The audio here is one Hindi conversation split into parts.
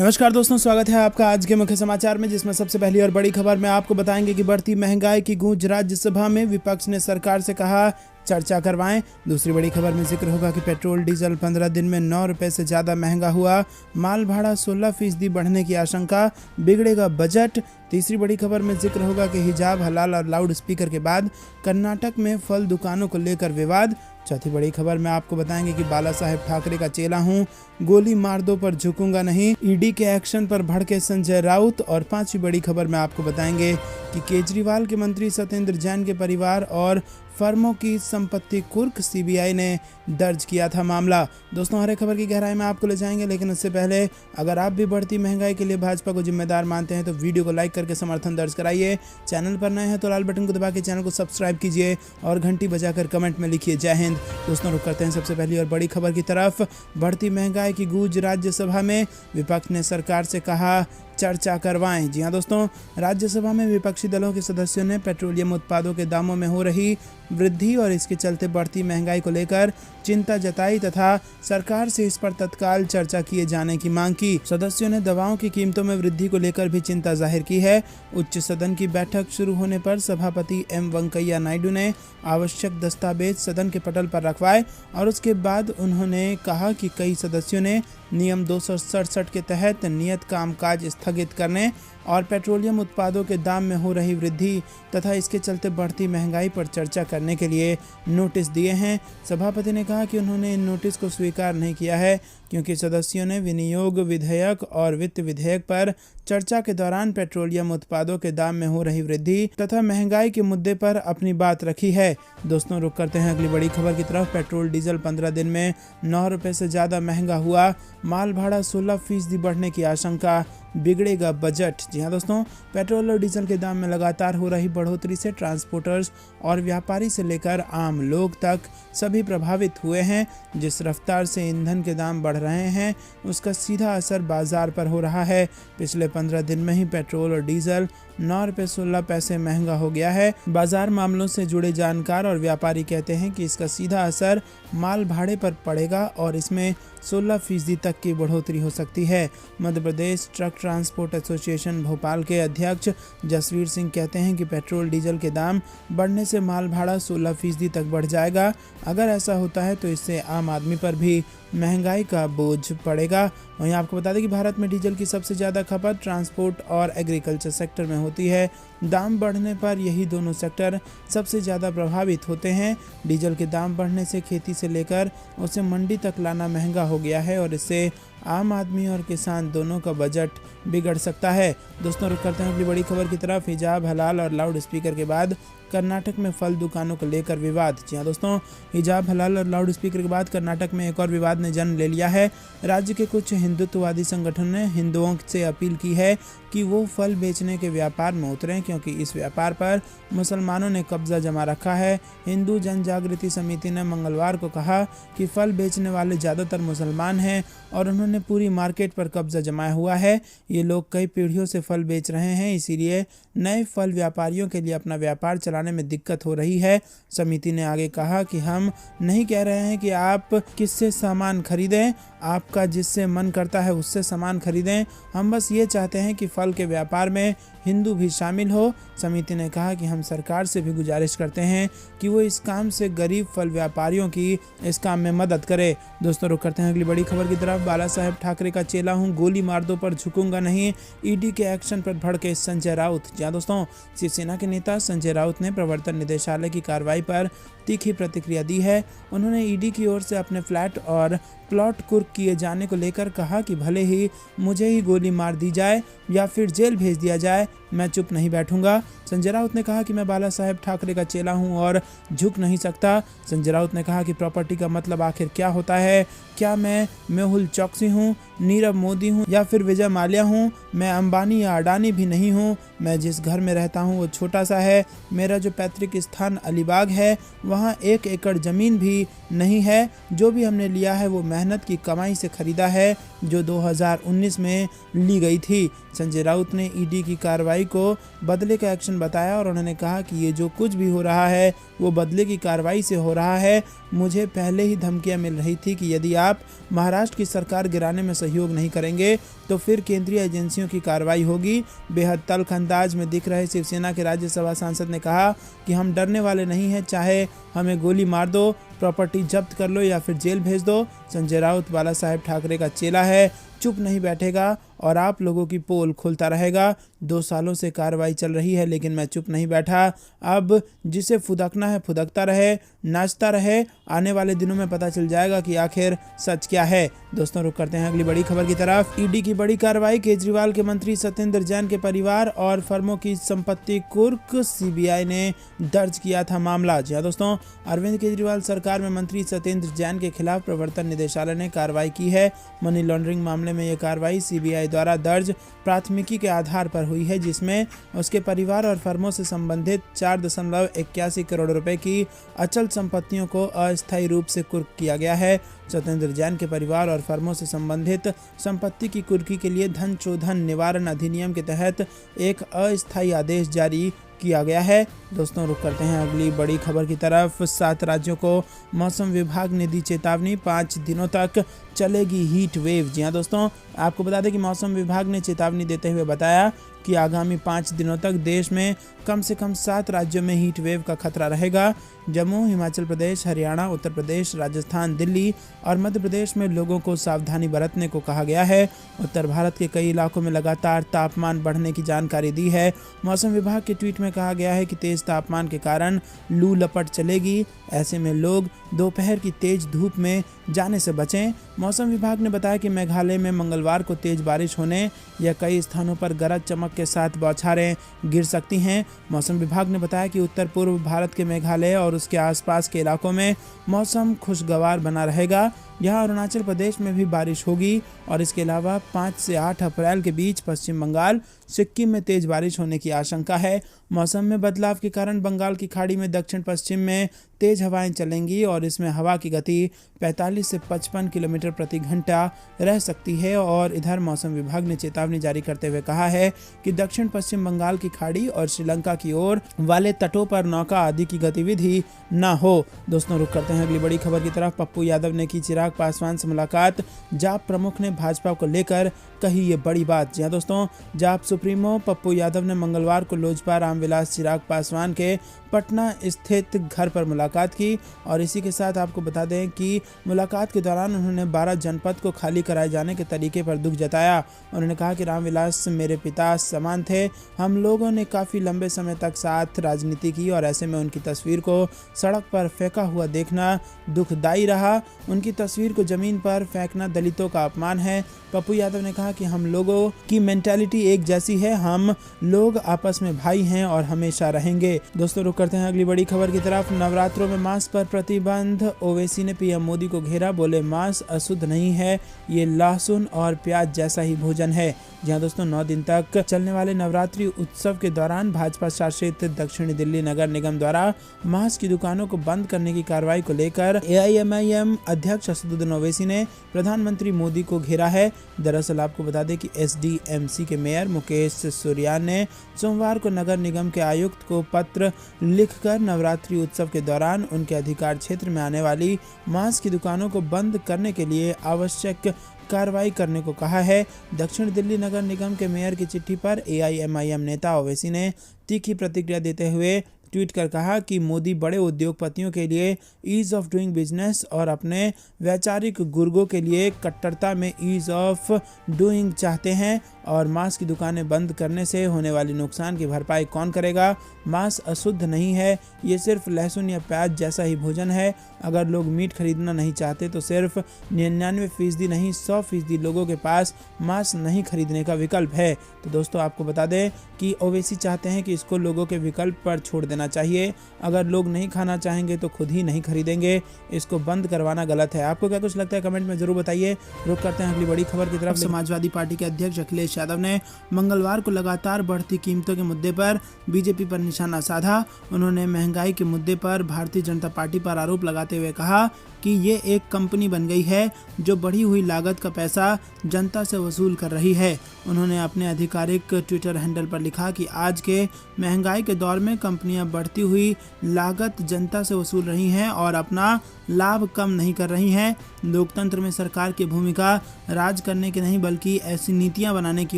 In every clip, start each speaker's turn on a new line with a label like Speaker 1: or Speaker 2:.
Speaker 1: नमस्कार दोस्तों, स्वागत है आपका आज के मुख्य समाचार में, जिसमें सबसे पहली और बड़ी खबर में आपको बताएंगे कि बढ़ती महंगाई की गूंज राज्यसभा में, विपक्ष ने सरकार से कहा चर्चा करवाएं। दूसरी बड़ी खबर में जिक्र होगा कि पेट्रोल डीजल 15 दिन में 9 रुपए से ज़्यादा महंगा हुआ, माल भाड़ा 16% बढ़ने की आशंका, बिगड़ेगा बजट। तीसरी बड़ी खबर में जिक्र होगा कि हिजाब, हलाल और लाउड स्पीकर के बाद कर्नाटक में फल दुकानों को लेकर विवाद। चौथी बड़ी खबर में आपको बताएंगे कि बाला साहेब ठाकरे का चेला हूं, गोली मार दो पर झुकूंगा नहीं, ईडी के एक्शन पर भड़के संजय राउत। और पांचवी बड़ी खबर में आपको बताएंगे कि केजरीवाल के मंत्री सत्येंद्र जैन के परिवार और फर्मों की संपत्ति कुर्क, सीबीआई ने दर्ज किया था मामला। दोस्तों, हर एक खबर की गहराई में आपको ले जाएंगे, लेकिन उससे पहले अगर आप भी बढ़ती महंगाई के लिए भाजपा को जिम्मेदार मानते हैं तो वीडियो को लाइक करके समर्थन दर्ज कराइए। चैनल पर नए हैं तो लाल बटन को दबा के चैनल को सब्सक्राइब कीजिए और घंटी बजाकर कमेंट में लिखिए जय हिंद। दोस्तों, रुक करते हैं सबसे पहली और बड़ी खबर की तरफ। बढ़ती महंगाई की गूंज राज्यसभा में, विपक्ष ने सरकार से कहा चर्चा करवाएं। जी हां दोस्तों, राज्यसभा में विपक्षी दलों के सदस्यों ने पेट्रोलियम उत्पादों के दामों में हो रही वृद्धि और इसके चलते बढ़ती महंगाई को लेकर चिंता जताई तथा सरकार से इस पर तत्काल चर्चा किए जाने की मांग की। सदस्यों ने दवाओं की कीमतों में वृद्धि को लेकर भी चिंता जाहिर की है। उच्च सदन की बैठक शुरू होने पर सभापति एम वेंकैया नायडू ने आवश्यक दस्तावेज सदन के पटल पर रखवाए और उसके बाद उन्होंने कहा कि कई सदस्यों ने नियम 267 के तहत नियत कामकाज स्थगित करने और पेट्रोलियम उत्पादों के दाम में हो रही वृद्धि तथा इसके चलते बढ़ती महंगाई पर चर्चा करने के लिए नोटिस दिए हैं। सभापति ने कहा कि उन्होंने इन नोटिस को स्वीकार नहीं किया है क्योंकि सदस्यों ने विनियोग विधेयक और वित्त विधेयक पर चर्चा के दौरान पेट्रोलियम उत्पादों के दाम में हो रही वृद्धि तथा महंगाई के मुद्दे पर अपनी बात रखी है। दोस्तों, रुक करते हैं अगली बड़ी खबर की तरफ। पेट्रोल डीजल 15 दिन में 9 रुपए से ज़्यादा महंगा हुआ, माल भाड़ा 16% बढ़ने की आशंका, बिगड़ेगा बजट। जी हां दोस्तों, पेट्रोल और डीजल के दाम में लगातार हो रही बढ़ोतरी से ट्रांसपोर्टर्स और व्यापारी से लेकर आम लोग तक सभी प्रभावित हुए हैं। जिस रफ्तार से ईंधन के दाम बढ़ रहे हैं उसका सीधा असर बाजार पर हो रहा है। पिछले 15 दिन में ही पेट्रोल और डीजल 9 रुपये 16 पैसे महंगा हो गया है। बाजार मामलों से जुड़े जानकार और व्यापारी कहते हैं कि इसका सीधा असर माल भाड़े पर पड़ेगा और इसमें 16% तक की बढ़ोतरी हो सकती है। Madhya Pradesh truck transport association Bhopal के अध्यक्ष जसवीर सिंह कहते हैं कि पेट्रोल डीजल के दाम बढ़ने से माल भाड़ा 16% तक बढ़ जाएगा। अगर ऐसा होता है तो इससे आम आदमी पर भी महंगाई का बोझ पड़ेगा। वहीं आपको बता दें कि भारत में डीजल की सबसे ज़्यादा खपत ट्रांसपोर्ट और एग्रीकल्चर सेक्टर में होती है। दाम बढ़ने पर यही दोनों सेक्टर सबसे ज़्यादा प्रभावित होते हैं। डीजल के दाम बढ़ने से खेती से लेकर उसे मंडी तक लाना महंगा हो गया है और इससे आम आदमी और किसान दोनों का बजट बिगड़ सकता है। दोस्तों, रुक करते हैं अगली बड़ी खबर की तरफ। हिजाब, हलाल और लाउड स्पीकर के बाद कर्नाटक में फल दुकानों को लेकर विवाद। जी हां दोस्तों, हिजाब, हलाल और लाउड स्पीकर के बाद कर्नाटक में एक और विवाद ने जन्म ले लिया है। राज्य के कुछ हिंदुत्ववादी संगठनों ने हिंदुओं से अपील की है कि वो फल बेचने के व्यापार में उतरें क्योंकि इस व्यापार पर मुसलमानों ने कब्जा जमा रखा है। हिंदू जन जागृति समिति ने मंगलवार को कहा कि फल बेचने वाले ज़्यादातर मुसलमान हैं और उन्होंने पूरी मार्केट पर कब्जा जमाया हुआ है। ये लोग कई पीढ़ियों से फल बेच रहे हैं, इसीलिए नए फल व्यापारियों के लिए अपना व्यापार चलाने में दिक्कत हो रही है। समिति ने आगे कहा कि हम नहीं कह रहे हैं कि आप किससे सामान खरीदें, आपका जिससे मन करता है उससे सामान खरीदें। हम बस ये चाहते हैं कि फल के व्यापार में हिंदू भी शामिल हो। समिति ने कहा कि हम सरकार से भी गुजारिश करते हैं कि वो इस काम से गरीब फल व्यापारियों की इस काम में मदद करे। दोस्तों, रुक करते हैं अगली बड़ी खबर की तरफ। बाला साहेब ठाकरे का चेला हूं, गोली मार दो पर झुकूंगा नहीं, ईडी के एक्शन पर भड़के संजय राउत। जहां दोस्तों, शिवसेना के नेता संजय राउत ने प्रवर्तन निदेशालय की कार्रवाई पर तीखी प्रतिक्रिया दी है। उन्होंने ईडी की ओर से अपने फ्लैट और प्लॉट कुर्क किए जाने को लेकर कहा कि भले ही मुझे ही गोली मार दी जाए या फिर जेल भेज दिया जाए, मैं चुप नहीं बैठूंगा। संजय राउत ने कहा कि मैं बाला साहेब ठाकरे का चेला हूं और झुक नहीं सकता। संजय राउत ने कहा कि प्रॉपर्टी का मतलब आखिर क्या होता है? क्या मैं मेहुल चौकसी हूं, नीरव मोदी हूं या फिर विजय माल्या हूं? मैं अंबानी या अडानी भी नहीं हूं। मैं जिस घर में रहता हूं वो छोटा सा है। मेरा जो पैतृक स्थान अलीबाग है वहां 1 एकड़ जमीन भी नहीं है। जो भी हमने लिया है वो मेहनत की कमाई से खरीदा है जो 2019 में ली गई थी। संजय राउत ने ईडी की कार्रवाई को बदले का एक्शन बताया और उन्होंने कहा कि ये जो कुछ भी हो रहा है वो बदले की कार्रवाई से हो रहा है। मुझे पहले ही धमकियां मिल रही थी कि यदि आप महाराष्ट्र की सरकार गिराने में सहयोग नहीं करेंगे तो फिर केंद्रीय एजेंसियों की कार्रवाई होगी। बेहद तल्ख अंदाज में दिख रहे शिवसेना के राज्यसभा सांसद ने कहा कि हम डरने वाले नहीं हैं, चाहे हमें गोली मार दो, प्रॉपर्टी जब्त कर लो या फिर जेल भेज दो। संजय राउत बाला साहेब ठाकरे का चेला है, चुप नहीं बैठेगा और आप लोगों की पोल खोलता रहेगा। 2 सालों से कार्रवाई चल रही है लेकिन मैं चुप नहीं बैठा। अब जिसे फुदकना है फुदकता रहे, नाचता रहे। आने वाले दिनों में पता चल जाएगा कि आखिर सच क्या है। दोस्तों रुक करते हैं अगली बड़ी खबर की तरफ। ईडी की बड़ी कार्रवाई, केजरीवाल के मंत्री सत्येंद्र जैन के परिवार और फर्मों की संपत्ति कुर्क। सीबीआई ने दर्ज किया था मामला। जी हाँ दोस्तों, अरविंद केजरीवाल सरकार में मंत्री सत्येंद्र जैन के खिलाफ प्रवर्तन निदेशालय ने कार्रवाई की है। मनी लॉन्ड्रिंग मामले में यह कार्रवाई सीबीआई द्वारा दर्ज प्राथमिकी के आधार पर हुई है, जिसमें उसके परिवार और फर्मों से संबंधित 4.81 करोड़ रुपए की अचल संपत्तियों को अस्थायी रूप से कुर्क किया गया है। सत्येंद्र जैन के परिवार और फर्मों से संबंधित संपत्ति की कुर्की के लिए धन शोधन निवारण अधिनियम के तहत एक अस्थायी आदेश जारी किया गया है। दोस्तों रुक करते हैं अगली बड़ी खबर की तरफ। 7 राज्यों को मौसम विभाग ने दी चेतावनी, 5 दिनों तक चलेगी हीट वेव। जी हाँ दोस्तों, आपको बता दें कि मौसम विभाग ने चेतावनी देते हुए बताया कि आगामी 5 दिनों तक देश में कम से कम 7 राज्यों में हीट वेव का खतरा रहेगा। जम्मू, हिमाचल प्रदेश, हरियाणा, उत्तर प्रदेश, राजस्थान, दिल्ली और मध्य प्रदेश में लोगों को सावधानी बरतने को कहा गया है। उत्तर भारत के कई इलाकों में लगातार तापमान बढ़ने की जानकारी दी है। मौसम विभाग के ट्वीट में कहा गया है कि तेज तापमान के कारण लू लपट चलेगी, ऐसे में लोग दोपहर की तेज धूप में जाने से बचें। मौसम विभाग ने बताया कि मेघालय में मंगलवार को तेज बारिश होने या कई स्थानों पर गरज चमक के साथ बौछारें गिर सकती हैं। मौसम विभाग ने बताया कि उत्तर पूर्व भारत के मेघालय और उसके आसपास के इलाकों में मौसम खुशगवार बना रहेगा। यहाँ अरुणाचल प्रदेश में भी बारिश होगी और इसके अलावा 5 से 8 अप्रैल के बीच पश्चिम बंगाल, सिक्किम में तेज बारिश होने की आशंका है। मौसम में बदलाव के कारण बंगाल की खाड़ी में दक्षिण पश्चिम में तेज हवाएं चलेंगी और इसमें हवा की गति 45 से 55 किलोमीटर प्रति घंटा रह सकती है। और इधर मौसम विभाग ने चेतावनी जारी करते हुए कहा है कि दक्षिण पश्चिम बंगाल की खाड़ी और श्रीलंका की ओर वाले तटों पर नौका आदि की गतिविधि न हो। दोस्तों रुक करते हैं अगली बड़ी खबर की तरफ। पप्पू यादव ने की चिराग पासवान से मुलाकात, जाप प्रमुख ने भाजपा को लेकर कही ये बड़ी बात। जी हाँ दोस्तों, जाप सुप्रीमो पप्पू यादव ने मंगलवार को लोजपा रामविलास चिराग पासवान के पटना स्थित घर पर मुलाकात की और इसी के साथ आपको बता दें कि मुलाकात के दौरान उन्होंने 12 जनपद को खाली कराए जाने के तरीके पर दुख जताया। उन्होंने कहा कि रामविलास मेरे पिता समान थे, हम लोगों ने काफ़ी लंबे समय तक साथ राजनीति की और ऐसे में उनकी तस्वीर को सड़क पर फेंका हुआ देखना दुखदाई रहा। उनकी तस्वीर को जमीन पर फेंकना दलितों का अपमान है। पप्पू यादव ने कहा कि हम लोगों की मेंटालिटी एक जैसी है, हम लोग आपस में भाई हैं और हमेशा रहेंगे। दोस्तों रुक करते हैं अगली बड़ी खबर की तरफ। नवरात्रों में मांस पर प्रतिबंध, ओवैसी ने पीएम मोदी को घेरा, बोले मांस अशुद्ध नहीं है, ये लहसुन और प्याज जैसा ही भोजन है। जहां दोस्तों 9 दिन तक चलने वाले नवरात्रि उत्सव के दौरान भाजपा शासित दक्षिणी दिल्ली नगर निगम द्वारा मांस की दुकानों को बंद करने की कार्रवाई को लेकर AIMIM अध्यक्ष असदुद्दीन ओवैसी ने प्रधानमंत्री मोदी को घेरा है। दरअसल आपको बता दें कि SDMC के मेयर मुकेश सुरियान ने सोमवार को नगर निगम के आयुक्त को पत्र लिखकर नवरात्रि उत्सव के दौरान उनके अधिकार क्षेत्र में आने वाली मांस की दुकानों को बंद करने के लिए आवश्यक कार्रवाई करने को कहा है। दक्षिण दिल्ली नगर निगम के मेयर की चिट्ठी पर AIMIM नेता ओवैसी ने तीखी प्रतिक्रिया देते हुए ट्वीट कर कहा कि मोदी बड़े उद्योगपतियों के लिए ईज ऑफ डूइंग बिजनेस और अपने वैचारिक गुर्गों के लिए कट्टरता में ईज ऑफ डूइंग चाहते हैं और मांस की दुकानें बंद करने से होने वाली नुकसान की भरपाई कौन करेगा। मांस अशुद्ध नहीं है, ये सिर्फ लहसुन या प्याज जैसा ही भोजन है। अगर लोग मीट खरीदना नहीं चाहते तो सिर्फ 99% नहीं 100% लोगों के पास मांस नहीं खरीदने का विकल्प है। तो दोस्तों आपको बता दें कि ओवैसी चाहते हैं कि इसको लोगों के विकल्प पर छोड़ देना चाहिए। अगर लोग नहीं खाना चाहेंगे तो खुद ही नहीं खरीदेंगे, इसको बंद करवाना गलत है। आपको क्या कुछ लगता है कमेंट में जरूर बताइए। रुक करते हैं अगली बड़ी खबर की तरफ। समाजवादी पार्टी के अध्यक्ष अखिलेश यादव ने मंगलवार को लगातार बढ़ती कीमतों के मुद्दे पर बीजेपी पर निशाना साधा। उन्होंने महंगाई के मुद्दे पर भारतीय जनता पार्टी पर आरोप लगाते हुए कहा कि ये एक कंपनी बन गई है जो बढ़ी हुई लागत का पैसा जनता से वसूल कर रही है। उन्होंने अपने आधिकारिक ट्विटर हैंडल पर लिखा कि आज के महंगाई के दौर में कंपनियां बढ़ती हुई लागत जनता से वसूल रही हैं और अपना लाभ कम नहीं कर रही हैं। लोकतंत्र में सरकार की भूमिका राज करने की नहीं बल्कि ऐसी नीतियां बनाने की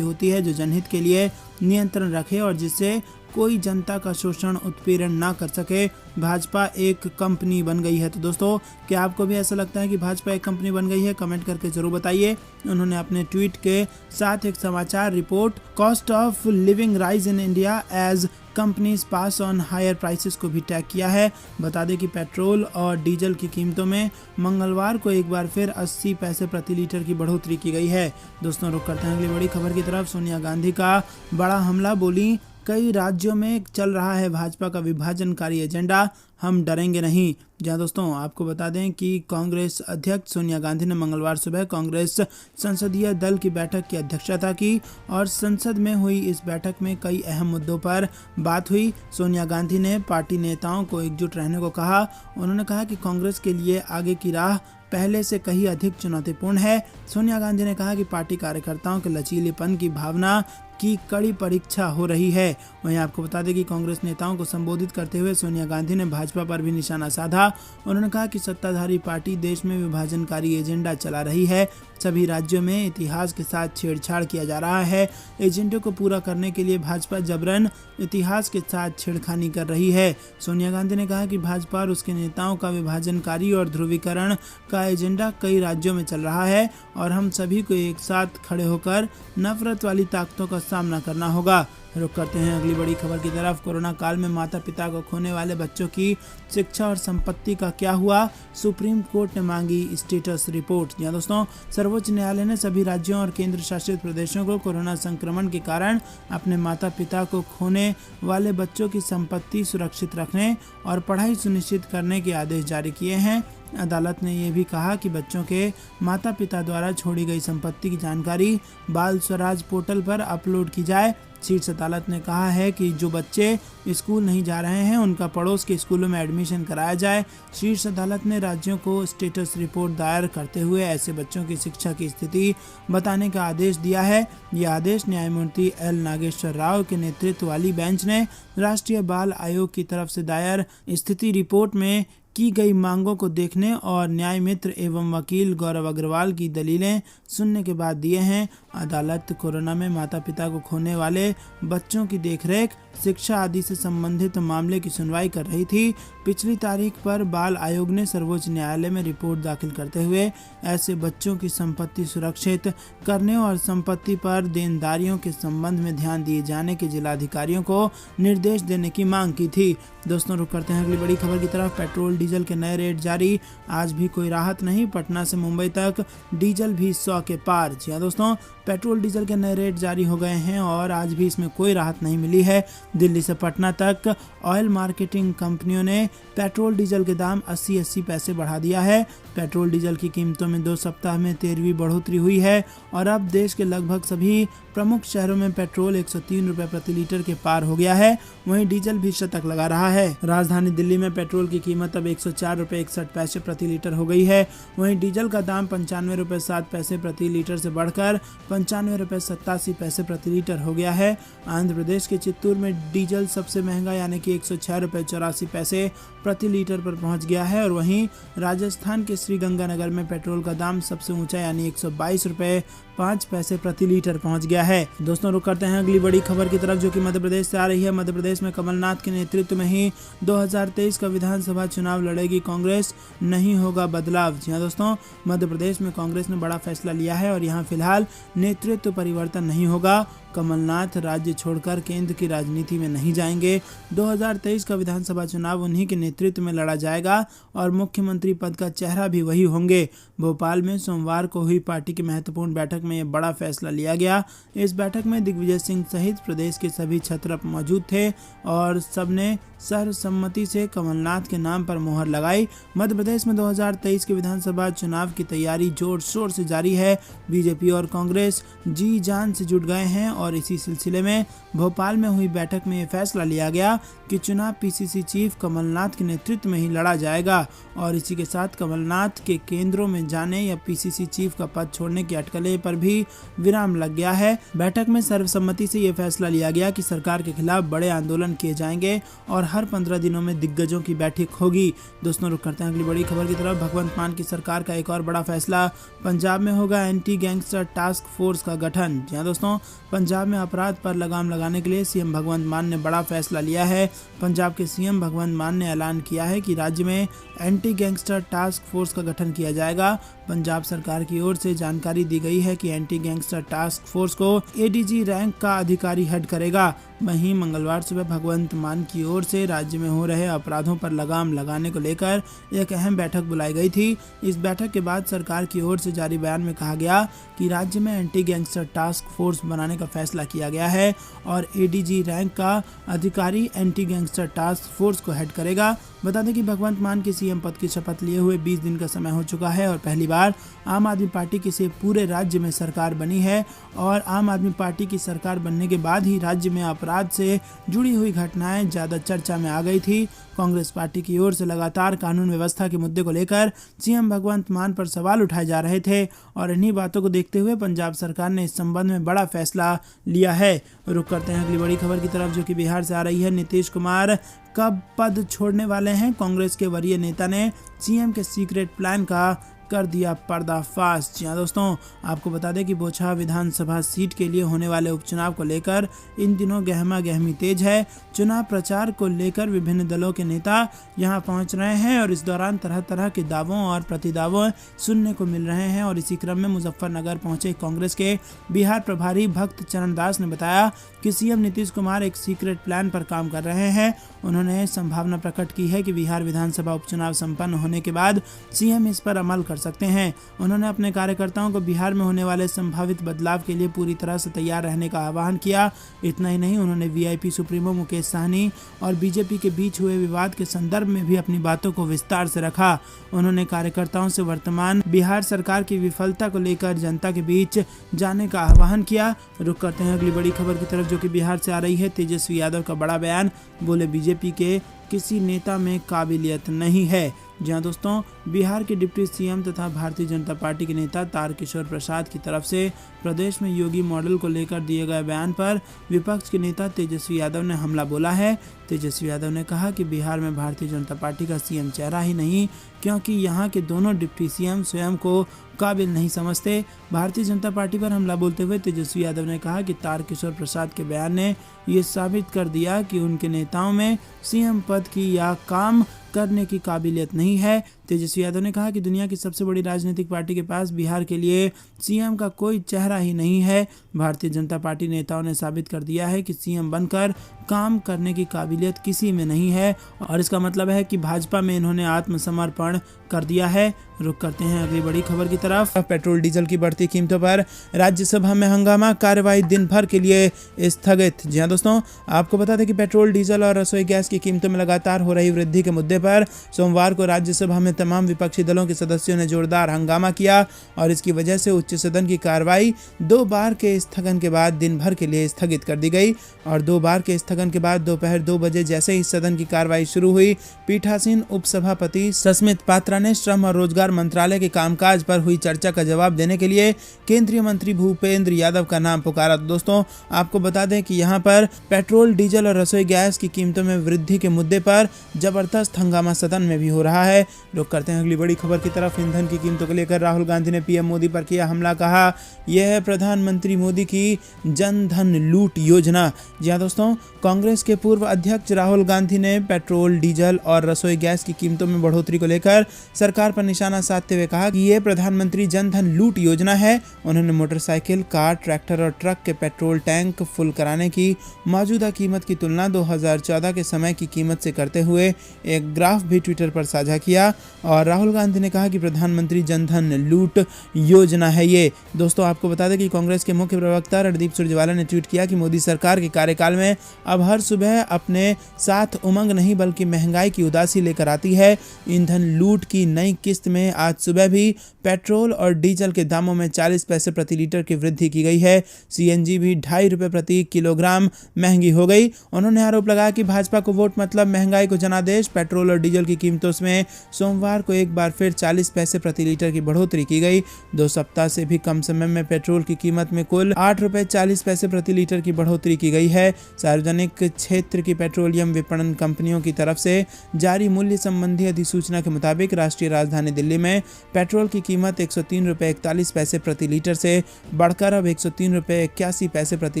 Speaker 1: होती है जो जनहित के लिए नियंत्रण रखे और जिससे कोई जनता का शोषण उत्पीड़न ना कर सके। भाजपा एक कंपनी बन गई है। तो दोस्तों, क्या आपको भी ऐसा लगता है कि भाजपा एक कंपनी बन गई है? कमेंट करके जरूर बताइए। उन्होंने अपने ट्वीट के साथ एक समाचार report cost of living rise in India as companies pass on higher prices को भी टैग किया है। बता दें कि पेट्रोल और डीजल की कीमतों में मंगलवार को एक बार फिर 80 पैसे प्रति लीटर की बढ़ोतरी की गई है। दोस्तों, रुक करते हैं अगली बड़ी खबर की तरफ। सोनिया गांधी का बड़ा हमला, बोली कई राज्यों में चल रहा है भाजपा का विभाजनकारी एजेंडा, हम डरेंगे नहीं। जहां दोस्तों, आपको बता दें कि कांग्रेस अध्यक्ष सोनिया गांधी ने मंगलवार सुबह कांग्रेस संसदीय दल की बैठक की अध्यक्षता की और संसद में हुई इस बैठक में कई अहम मुद्दों पर बात हुई। सोनिया गांधी ने पार्टी नेताओं को एकजुट रहने को कहा। उन्होंने कहा कि कांग्रेस के लिए आगे की राह पहले से कहीं अधिक चुनौतीपूर्ण है। सोनिया गांधी ने कहा कि पार्टी कार्यकर्ताओं के लचीलेपन की भावना की कड़ी परीक्षा हो रही है। वहीं आपको बता दें कि कांग्रेस नेताओं को संबोधित करते हुए सोनिया गांधी ने भाजपा पर भी निशाना साधा। उन्होंने कहा कि सत्ताधारी पार्टी देश में विभाजनकारी एजेंडा चला रही है। सभी राज्यों में इतिहास के साथ छेड़छाड़ किया जा रहा है। एजेंडे को पूरा करने के लिए भाजपा जबरन इतिहास के साथ छेड़खानी कर रही है। सोनिया गांधी ने कहा कि भाजपा और उसके नेताओं का विभाजनकारी और ध्रुवीकरण का एजेंडा कई राज्यों में चल रहा है और हम सभी को एक साथ खड़े होकर नफरत वाली ताकतों का सामना करना होगा। रुक करते हैं अगली बड़ी खबर की तरफ। कोरोना काल में माता पिता को खोने वाले बच्चों की शिक्षा और संपत्ति का क्या हुआ, सुप्रीम कोर्ट ने मांगी स्टेटस रिपोर्ट। जी दोस्तों, सर्वोच्च न्यायालय ने सभी राज्यों और केंद्र शासित प्रदेशों को कोरोना संक्रमण के कारण अपने माता पिता को खोने वाले बच्चों की संपत्ति सुरक्षित रखने और पढ़ाई सुनिश्चित करने के आदेश जारी किए हैं। अदालत ने यह भी कहा कि बच्चों के माता पिता द्वारा छोड़ी गई संपत्ति की जानकारी बाल स्वराज पोर्टल पर अपलोड की जाए। शीर्ष अदालत ने कहा है कि जो बच्चे स्कूल नहीं जा रहे हैं उनका पड़ोस के स्कूलों में एडमिशन कराया जाए। शीर्ष अदालत ने राज्यों को स्टेटस रिपोर्ट दायर करते हुए ऐसे बच्चों की शिक्षा की स्थिति बताने का आदेश दिया है। यह आदेश न्यायमूर्ति एल नागेश्वर राव के नेतृत्व वाली बेंच ने राष्ट्रीय बाल आयोग की तरफ से दायर स्थिति रिपोर्ट में की गई मांगों को देखने और न्याय मित्र एवं वकील गौरव अग्रवाल की दलीलें सुनने के बाद दिए हैं। अदालत कोरोना में माता पिता को खोने वाले बच्चों की देखरेख, शिक्षा आदि से संबंधित मामले की सुनवाई कर रही थी। पिछली तारीख पर बाल आयोग ने सर्वोच्च न्यायालय में रिपोर्ट दाखिल करते हुए ऐसे बच्चों की संपत्ति सुरक्षित करने और संपत्ति पर देनदारियों के संबंध में ध्यान दिए जाने के जिलाधिकारियों को निर्देश देने की मांग की थी। दोस्तों, रुक करते हैं अगली बड़ी खबर की तरफ। पेट्रोल डीजल के नए रेट जारी, आज भी कोई राहत नहीं। पटना से मुंबई तक डीजल भी 100 के पार। जी हाँ दोस्तों, पेट्रोल डीजल के नए रेट जारी हो गए हैं और आज भी इसमें कोई राहत नहीं मिली है। दिल्ली से पटना तक ऑयल मार्केटिंग कंपनियों ने पेट्रोल डीजल के दाम 80 पैसे बढ़ा दिया है। पेट्रोल डीजल की कीमतों में 2 सप्ताह में 13वीं बढ़ोतरी हुई है और अब देश के लगभग सभी प्रमुख शहरों में पेट्रोल 103 रुपए प्रति लीटर के पार हो गया है। वहीं डीजल भी शतक लगा रहा है। राजधानी दिल्ली में पेट्रोल की कीमत अब 104 रुपए 61 पैसे प्रति लीटर हो गई है। वहीं डीजल का दाम 95 रुपए 7 पैसे प्रति लीटर से बढ़कर 95 रुपए 87 पैसे प्रति लीटर हो गया है। आंध्र प्रदेश के चित्तूर में डीजल सबसे महंगा यानी कि 106 रुपए 84 पैसे प्रति लीटर पर पहुंच गया है और वहीं राजस्थान के श्रीगंगानगर में पेट्रोल का दाम सबसे ऊंचा यानी 122 रुपए 5 पैसे प्रति लीटर पहुंच गया है। दोस्तों, रुक करते हैं अगली बड़ी खबर की तरफ जो कि मध्य प्रदेश से आ रही है। मध्य प्रदेश में कमलनाथ के नेतृत्व में ही 2023 का विधानसभा चुनाव लड़ेगी कांग्रेस, नहीं होगा बदलाव। जी हाँ दोस्तों, मध्य प्रदेश में कांग्रेस ने बड़ा फैसला लिया है और यहाँ फिलहाल नेतृत्व परिवर्तन नहीं होगा। कमलनाथ राज्य छोड़कर केंद्र की राजनीति में नहीं जाएंगे। 2023 का विधानसभा चुनाव उन्हीं के नेतृत्व में लड़ा जाएगा और मुख्यमंत्री पद का चेहरा भी वही होंगे। भोपाल में सोमवार को हुई पार्टी की महत्वपूर्ण बैठक में यह बड़ा फैसला लिया गया। इस बैठक में दिग्विजय सिंह सहित प्रदेश के सभी क्षत्रप मौजूद थे और सबने सर्वसम्मति से कमलनाथ के नाम पर मोहर लगाई। मध्य प्रदेश में 2023 के विधानसभा चुनाव की तैयारी जोर शोर से जारी है। बीजेपी और कांग्रेस जी जान से जुट गए हैं और इसी सिलसिले में भोपाल में हुई बैठक में ये फैसला लिया गया कि चुनाव पीसीसी चीफ कमलनाथ के नेतृत्व में ही लड़ा जाएगा और इसी के साथ कमलनाथ के केंद्रों में जाने या पीसीसी चीफ का पद छोड़ने की अटकलें पर भी विराम लग गया है। बैठक में सर्वसम्मति से ये फैसला लिया गया कि सरकार के खिलाफ बड़े आंदोलन किए जाएंगे और हर 15 दिनों में दिग्गजों की बैठक होगी। दोस्तों रुक करते हैं अगली बड़ी खबर की तरफ। भगवंत मान की सरकार का एक और बड़ा फैसला, पंजाब में होगा एंटी गैंगस्टर टास्क फोर्स का गठन। जी हाँ दोस्तों, पंजाब में अपराध पर लगाम लगाने के लिए सीएम भगवंत मान ने बड़ा फैसला लिया है। पंजाब के सीएम भगवंत मान ने ऐलान किया है कि राज्य में एंटी गैंगस्टर टास्क फोर्स का गठन किया जाएगा। पंजाब सरकार की ओर से जानकारी दी गई है कि एंटी गैंगस्टर टास्क फोर्स को एडीजी रैंक का अधिकारी हेड करेगा। वहीं मंगलवार सुबह भगवंत मान की ओर से राज्य में हो रहे अपराधों पर लगाम लगाने को लेकर एक अहम बैठक बुलाई गई थी। इस बैठक के बाद सरकार की ओर से जारी बयान में कहा गया कि राज्य में एंटी गैंगस्टर टास्क फोर्स बनाने का फैसला किया गया है और एडीजी रैंक का अधिकारी एंटी गैंगस्टर टास्क फोर्स को हेड करेगा। बता दें कि भगवंत मान के सीएम पद की शपथ लिए हुए 20 दिन का समय हो चुका है और पहली बार आम आदमी पार्टी की से पूरे राज्य में सरकार बनी है और आम आदमी पार्टी की सरकार बनने के बाद ही राज्य में अपराध से जुड़ी हुई घटनाएं ज्यादा चर्चा में आ गई थी। कांग्रेस पार्टी की ओर से लगातार कानून व्यवस्था के मुद्दे को लेकर सीएम भगवंत मान पर सवाल उठाए जा रहे थे और इन्हीं बातों को देखते हुए पंजाब सरकार ने इस संबंध में बड़ा फैसला लिया है। रुक करते हैं अगली बड़ी खबर की तरफ, जो कि बिहार से आ रही है। नीतीश कुमार कब पद छोड़ने वाले हैं? कांग्रेस के वरीय नेता ने सीएम के सीक्रेट प्लान का कर दिया पर्दाफाश। जी हाँ दोस्तों, आपको बता दें कि बोछा विधानसभा सीट के लिए होने वाले उपचुनाव को लेकर इन दिनों गहमा गहमी तेज है। चुनाव प्रचार को लेकर विभिन्न दलों के नेता यहां पहुंच रहे हैं और इस दौरान तरह तरह के दावों और प्रतिदावों सुनने को मिल रहे हैं और इसी क्रम में मुजफ्फरनगर पहुंचे कांग्रेस के बिहार प्रभारी भक्त चरण दास ने बताया कि सीएम नीतीश कुमार एक सीक्रेट प्लान पर काम कर रहे हैं। उन्होंने संभावना प्रकट की है कि बिहार विधानसभा उपचुनाव संपन्न होने के बाद सीएम इस पर अमल कर सकते हैं। उन्होंने अपने कार्यकर्ताओं को बिहार में होने वाले संभावित बदलाव के लिए पूरी तरह से तैयार रहने का आह्वान किया। इतना ही नहीं, उन्होंने वीआईपी सुप्रीमो मुकेश सहनी और बीजेपी के बीच हुए विवाद के संदर्भ में भी अपनी बातों को विस्तार से रखा। उन्होंने कार्यकर्ताओं से वर्तमान बिहार सरकार की विफलता को लेकर जनता के बीच जाने का आह्वान किया। रुक करते हैं अगली बड़ी खबर की तरफ, जो कि बिहार से आ रही है। तेजस्वी यादव का बड़ा बयान, बोले बीजेपी के किसी नेता में काबिलियत नहीं है। जहां दोस्तों, बिहार के डिप्टी सीएम तथा भारतीय जनता पार्टी के नेता तारकिशोर प्रसाद की तरफ से प्रदेश में योगी मॉडल को लेकर दिए गए बयान पर विपक्ष के नेता तेजस्वी यादव ने हमला बोला है। तेजस्वी यादव ने कहा कि बिहार में भारतीय जनता पार्टी का सीएम चेहरा ही नहीं, क्योंकि यहाँ के दोनों डिप्टी सीएम स्वयं को काबिल नहीं समझते। भारतीय जनता पार्टी पर हमला बोलते हुए तेजस्वी यादव ने कहा कि तारकिशोर प्रसाद के बयान ने ये साबित कर दिया कि उनके नेताओं में सीएम पद की या काम करने की काबिलियत नहीं है। तेजस्वी यादव ने कहा कि दुनिया की सबसे बड़ी राजनीतिक पार्टी के पास बिहार के लिए सीएम का कोई चेहरा ही नहीं है। भारतीय जनता पार्टी नेताओं ने साबित कर दिया है कि सीएम बनकर काम करने की काबिलियत किसी में नहीं है और इसका मतलब है कि भाजपा में इन्होंने आत्मसमर्पण कर दिया है। रुक करते हैं अगली बड़ी खबर की तरफ। पेट्रोल डीजल की बढ़ती कीमतों पर राज्यसभा में हंगामा, कार्यवाही दिन भर के लिए स्थगित। जी हाँ दोस्तों, आपको बता दें कि पेट्रोल डीजल और रसोई गैस की कीमतों में लगातार हो रही वृद्धि के मुद्दे पर सोमवार को राज्यसभा में तमाम विपक्षी दलों के सदस्यों ने जोरदार हंगामा किया और इसकी वजह से उच्च सदन की कार्रवाई 2 बार के स्थगन के बाद दिन भर के लिए स्थगित कर दी गई और 2 बार के स्थगन के बाद दोपहर 2 बजे जैसे ही सदन की कार्रवाई शुरू हुई, पीठासीन उपसभापति सस्मित पात्रा ने श्रम और रोजगार मंत्रालय के कामकाज पर हुई चर्चा का जवाब देने के लिए केंद्रीय मंत्री भूपेंद्र यादव का नाम पुकारा। दोस्तों, आपको बता दें कि यहाँ पर पेट्रोल डीजल और रसोई गैस की कीमतों में वृद्धि के मुद्दे पर जबरदस्त हंगामा सदन में भी हो रहा है। रुक करते हैं अगली बड़ी खबर की तरफ। ईंधन की कीमतों को लेकर राहुल गांधी ने पीएम मोदी पर किया हमला, कहा यह है प्रधानमंत्री मोदी की जन धन लूट योजना। जी हाँ दोस्तों, कांग्रेस के पूर्व अध्यक्ष राहुल गांधी ने पेट्रोल डीजल और रसोई गैस की कीमतों में बढ़ोतरी को लेकर सरकार पर निशाना साधते हुए कहा कि ये प्रधानमंत्री जन धन लूट योजना है। उन्होंने मोटरसाइकिल, कार, ट्रैक्टर और ट्रक के पेट्रोल टैंक फुल कराने की मौजूदा कीमत की तुलना 2014 के समय की कीमत से करते हुए एक ग्राफ भी ट्विटर पर साझा किया और राहुल गांधी ने कहा कि प्रधानमंत्री जन धन लूट योजना है ये। दोस्तों, आपको बता दें कि कांग्रेस के मुख्य प्रवक्ता रणदीप सुरजेवाला ने ट्वीट किया कि मोदी सरकार के कार्यकाल में अब हर सुबह अपने साथ उमंग नहीं बल्कि महंगाई की उदासी लेकर आती है। ईंधन लूट की नई किस्त में आज सुबह भी पेट्रोल और डीजल के दामों में 40 पैसे प्रति लीटर की वृद्धि की गई है। सीएनजी भी 2.5 रुपये प्रति किलोग्राम महंगी हो गई। उन्होंने आरोप लगाया कि भाजपा को वोट मतलब महंगाई को जनादेश। पेट्रोल और डीजल की कीमतों में सोमवार को एक बार फिर 40 पैसे प्रति लीटर की बढ़ोतरी की गई। 2 सप्ताह से भी कम समय में पेट्रोल की कीमत में कुल 8 रुपये 40 पैसे प्रति लीटर की बढ़ोतरी की गई है। सार्वजनिक क्षेत्र की पेट्रोलियम विपणन कंपनियों की तरफ से जारी मूल्य संबंधी अधिसूचना के मुताबिक राष्ट्रीय राजधानी दिल्ली में पेट्रोल की कीमत 103 रुपये 41 पैसे प्रति लीटर से बढ़कर अब 103 रुपये 81 पैसे प्रति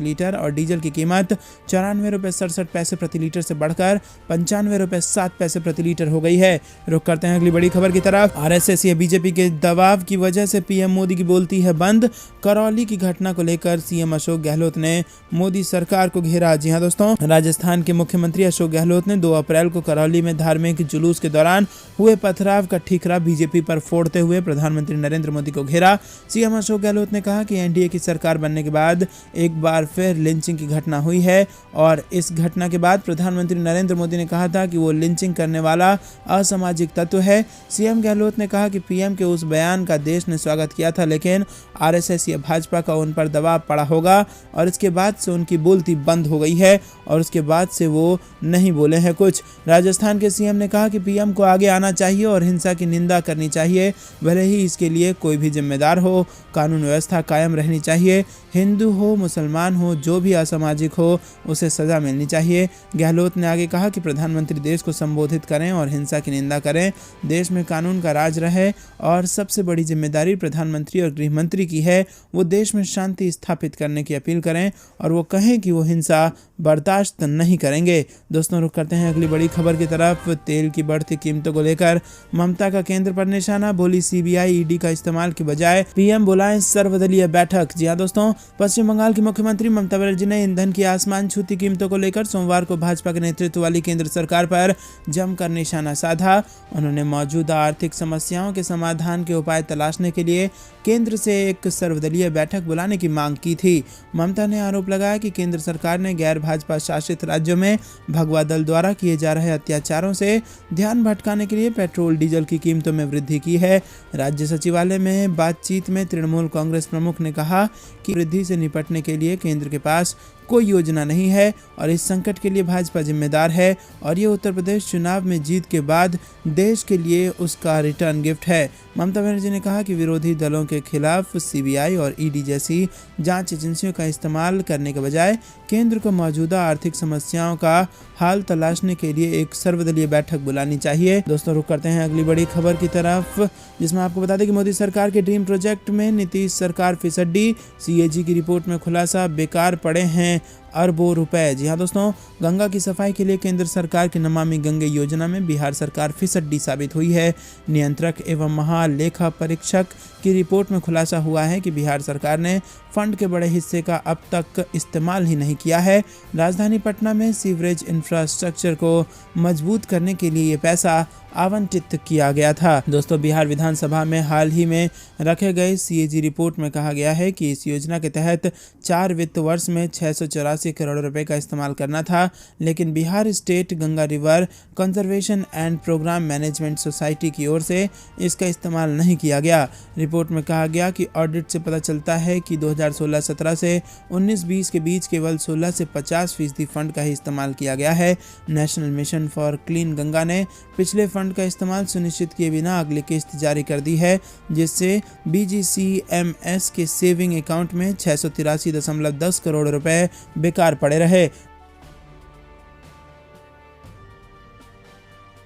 Speaker 1: लीटर और डीजल की कीमत 94 रुपये 67 पैसे प्रति लीटर से बढ़कर 95 रुपये 7 पैसे प्रति लीटर हो गई है। रुक करते हैं अगली बड़ी खबर की तरफ। आरएसएस या बीजेपी के दबाव की वजह से पीएम मोदी की बोलती है बंद। करौली की घटना को लेकर सीएम अशोक गहलोत ने मोदी सरकार को घेरा। जी हां दोस्तों, राजस्थान के मुख्यमंत्री अशोक गहलोत ने 2 अप्रैल को करौली में धार्मिक जुलूस के दौरान हुए पथराव का ठीकरा बीजेपी पर फोड़ते हुए प्रधानमंत्री नरेंद्र मोदी को घेरा। सीएम अशोक गहलोत ने कहा कि एनडीए की सरकार बनने के बाद एक बार फिर लिंचिंग की घटना हुई है और इस घटना के बाद प्रधानमंत्री नरेंद्र मोदी ने कहा था कि वो लिंचिंग करने वाला असामाजिक तत्व है। सीएम गहलोत ने कहा कि पीएम के उस बयान का देश ने स्वागत किया था, लेकिन आरएसएस या भाजपा का उन पर दबाव पड़ा होगा और इसके बाद से उनकी बोलती बंद हो गई है और उसके बाद से वो नहीं बोले हैं कुछ। राजस्थान के सीएम ने कहा कि पीएम को आगे आना चाहिए और हिंसा की निंदा करनी चाहिए, भले ही इसके लिए कोई भी जिम्मेदार हो। कानून व्यवस्था कायम रहनी चाहिए। हिंदू हो, मुसलमान हो, जो भी असामाजिक हो, उसे सजा मिलनी चाहिए। गहलोत ने आगे कहा कि प्रधानमंत्री देश को संबोधित करें और हिंसा की निंदा करें। देश में कानून का राज रहे और सबसे बड़ी जिम्मेदारी प्रधानमंत्री और गृह मंत्री की है। वो देश में शांति स्थापित करने की अपील करें और वो कहें कि वो हिंसा बर्दाश्त नहीं करेंगे। दोस्तों, रुक करते हैं अगली बड़ी खबर की तरफ। तेल की बढ़ती कीमतों को लेकर ममता का केंद्र पर निशाना। बोली सीबीआई ईडी का इस्तेमाल की बजाय पीएम बुलाएं सर्वदलीय बैठक। जी हां दोस्तों, पश्चिम बंगाल की मुख्यमंत्री ममता बनर्जी ने ईंधन की आसमान छूती कीमतों को लेकर सोमवार को भाजपा के नेतृत्व वाली केंद्र सरकार पर जमकर निशाना साधा। उन्होंने मौजूदा आर्थिक समस्याओं के समाधान के उपाय तलाशने के लिए केंद्र से एक सर्वदलीय बैठक बुलाने की मांग की थी। ममता ने आरोप लगाया कि केंद्र सरकार ने गैर भाजपा शासित राज्यों में भगवा दल द्वारा किए जा रहे अत्याचारों से ध्यान भटकाने के लिए पेट्रोल डीजल की कीमतों में वृद्धि की है। राज्य सचिवालय में बातचीत में तृणमूल कांग्रेस प्रमुख ने कहा कि वृद्धि से निपटने के लिए केंद्र के पास कोई योजना नहीं है और इस संकट के लिए भाजपा जिम्मेदार है और ये उत्तर प्रदेश चुनाव में जीत के बाद देश के लिए उसका रिटर्न गिफ्ट है। ममता बनर्जी ने कहा कि विरोधी दलों के खिलाफ सीबीआई और ईडी जैसी जांच एजेंसियों का इस्तेमाल करने के बजाय केंद्र को मौजूदा आर्थिक समस्याओं का हाल तलाशने के लिए एक सर्वदलीय बैठक बुलानी चाहिए। दोस्तों, रुक करते हैं अगली बड़ी खबर की तरफ, जिसमें आपको बता दें कि मोदी सरकार के ड्रीम प्रोजेक्ट में नीतीश सरकार फिसड्डी। सीएजी की रिपोर्ट में खुलासा, बेकार पड़े हैं अरबों रुपए। जी हां दोस्तों, गंगा की सफाई के लिए केंद्र सरकार की नमामि गंगे योजना में बिहार सरकार फिसड्डी साबित हुई है। नियंत्रक एवं महालेखा परीक्षक की रिपोर्ट में खुलासा हुआ है कि बिहार सरकार ने फंड के बड़े हिस्से का अब तक इस्तेमाल ही नहीं किया है। राजधानी पटना में सीवरेज इंफ्रास्ट्रक्चर को मजबूत करने के लिए ये पैसा आवंटित किया गया था। दोस्तों, बिहार विधानसभा में हाल ही में रखे गए सीएजी रिपोर्ट में कहा गया है कि इस योजना के तहत 4 वित्त वर्ष में 684 करोड़ रुपए का इस्तेमाल करना था, लेकिन Bihar state Ganga river conservation and programme management society की ओर से इसका इस्तेमाल नहीं किया गया। रिपोर्ट में कहा गया कि ऑडिट से पता चलता है कि 2016-17 से 19-20 के बीच केवल 16 से 50% फंड का ही इस्तेमाल किया गया है। National mission for clean Ganga ने पिछले फंड का इस्तेमाल सुनिश्चित किए बिना अगली किस्त जारी कर दी है, जिससे BGCMS के सेविंग अकाउंट में 683.10 करोड़ रुपए बेकार पड़े रहे।